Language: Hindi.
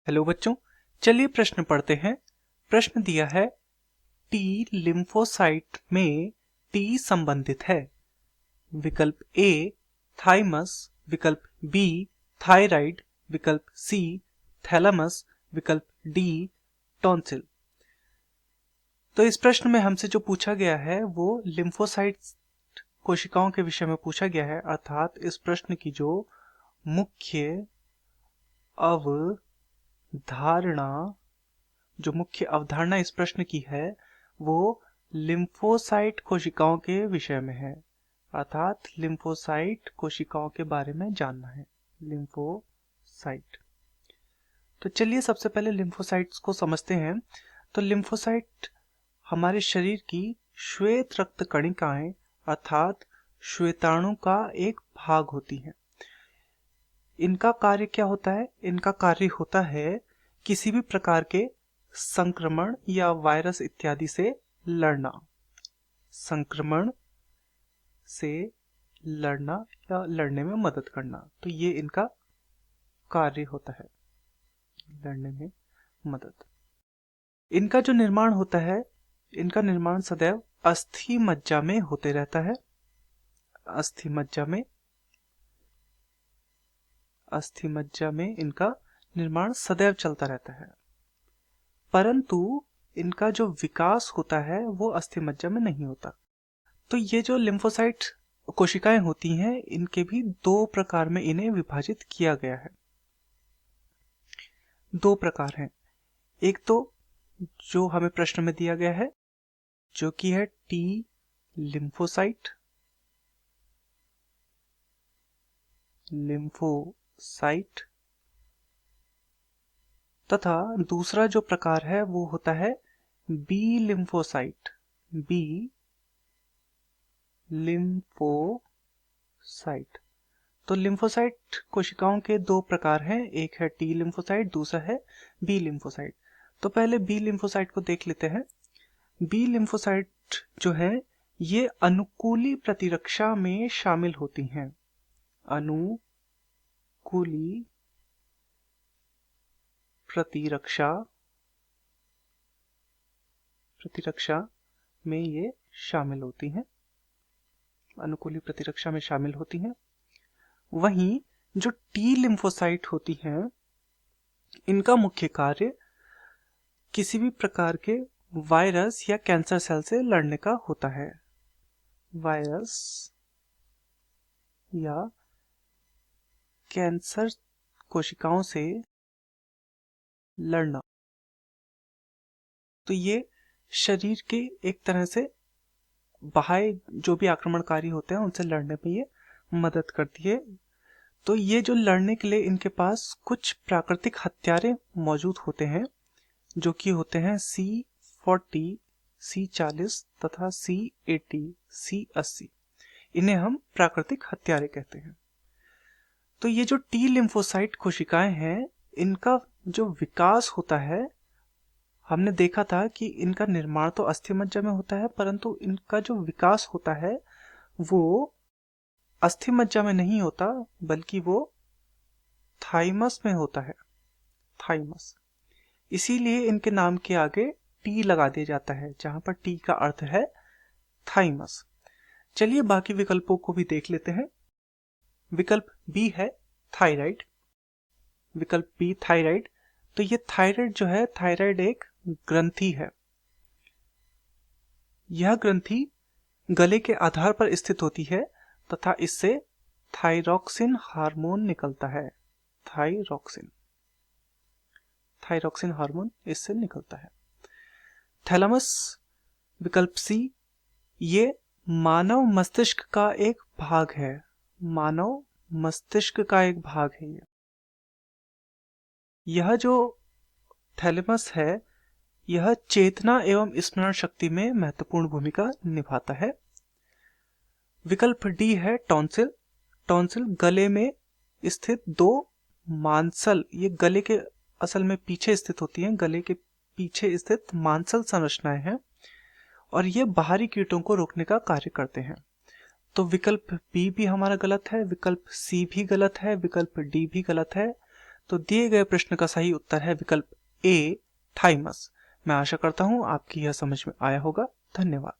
हेलो बच्चों, चलिए प्रश्न पढ़ते हैं। प्रश्न दिया है टी लिम्फोसाइट में टी संबंधित है। विकल्प ए थाइमस, विकल्प बी थायराइड, विकल्प सी थैलेमस, विकल्प डी टॉन्सिल। तो इस प्रश्न में हमसे जो पूछा गया है वो लिम्फोसाइट कोशिकाओं के विषय में पूछा गया है, अर्थात इस प्रश्न की जो मुख्य अवधारणा इस प्रश्न की है वो लिम्फोसाइट कोशिकाओं के विषय में है, अर्थात लिम्फोसाइट कोशिकाओं के बारे में जानना है। लिम्फोसाइट, तो चलिए सबसे पहले लिम्फोसाइट्स को समझते हैं। तो लिम्फोसाइट हमारे शरीर की श्वेत रक्त कणिकाएं अर्थात श्वेताणु का एक भाग होती हैं। इनका कार्य क्या होता है? इनका कार्य होता है किसी भी प्रकार के संक्रमण या वायरस इत्यादि से लड़ना, संक्रमण से लड़ना या लड़ने में मदद करना। तो ये इनका कार्य होता है, लड़ने में मदद। इनका जो निर्माण होता है, इनका निर्माण सदैव अस्थि मज्जा में होते रहता है। अस्थि मज्जा में इनका निर्माण सदैव चलता रहता है, परंतु इनका जो विकास होता है वो अस्थि मज्जा में नहीं होता। तो ये जो लिम्फोसाइट कोशिकाएं होती हैं, इनके भी दो प्रकार में इन्हें विभाजित किया गया है। दो प्रकार हैं। एक तो जो हमें प्रश्न में दिया गया है, जो कि है टी लिम्फोसाइट, तथा दूसरा जो प्रकार है वो होता है बी लिम्फोसाइट। तो लिम्फोसाइट कोशिकाओं के दो प्रकार हैं, एक है टी लिम्फोसाइट, दूसरा है बी लिम्फोसाइट। तो पहले बी लिम्फोसाइट को देख लेते हैं। बी लिम्फोसाइट जो है ये अनुकूली प्रतिरक्षा में शामिल होती हैं। अनुकूली प्रतिरक्षा में ये शामिल होती हैं, अनुकूली प्रतिरक्षा में शामिल होती हैं। वहीं जो टी लिम्फोसाइट होती हैं, इनका मुख्य कार्य किसी भी प्रकार के वायरस या कैंसर सेल से लड़ने का होता है। वायरस या कैंसर कोशिकाओं से लड़ना। तो ये शरीर के एक तरह से बाह्य जो भी आक्रमणकारी होते हैं उनसे लड़ने में ये मदद करती है। तो ये जो लड़ने के लिए इनके पास कुछ प्राकृतिक हथियार मौजूद होते हैं, जो कि होते हैं C40, C40 तथा C80, C80। इन्हें हम प्राकृतिक हथियार कहते हैं। तो ये जो टी लिम्फोसाइट कोशिकाएं हैं, इनका जो विकास होता है, हमने देखा था कि इनका निर्माण तो अस्थि मज्जा में होता है, परंतु इनका जो विकास होता है वो अस्थि मज्जा में नहीं होता, बल्कि वो थाइमस में होता है। थाइमस, इसीलिए इनके नाम के आगे टी लगा दिया जाता है, जहां पर टी का अर्थ है थाइमस। चलिए बाकी विकल्पों को भी देख लेते हैं। विकल्प बी है थायराइड। विकल्प बी थायराइड, तो ये थायराइड जो है, थायराइड एक ग्रंथि है। यह ग्रंथि गले के आधार पर स्थित होती है तथा इससे थायरॉक्सिन हार्मोन निकलता है। थायरॉक्सिन हार्मोन इससे निकलता है। थैलेमस, विकल्प सी, ये मानव मस्तिष्क का एक भाग है। मानव मस्तिष्क का एक भाग है यह जो थैलेमस है, यह चेतना एवं स्मरण शक्ति में महत्वपूर्ण भूमिका निभाता है। विकल्प डी है टॉन्सिल। टॉन्सिल गले में स्थित दो मांसल, ये गले के असल में पीछे स्थित होती हैं, गले के पीछे स्थित मांसल संरचनाएं हैं और ये बाहरी कीटों को रोकने का कार्य करते हैं। तो विकल्प बी भी हमारा गलत है, विकल्प सी भी गलत है, विकल्प डी भी गलत है। तो दिए गए प्रश्न का सही उत्तर है विकल्प ए, थाइमस। मैं आशा करता हूं आपकी यह समझ में आया होगा। धन्यवाद।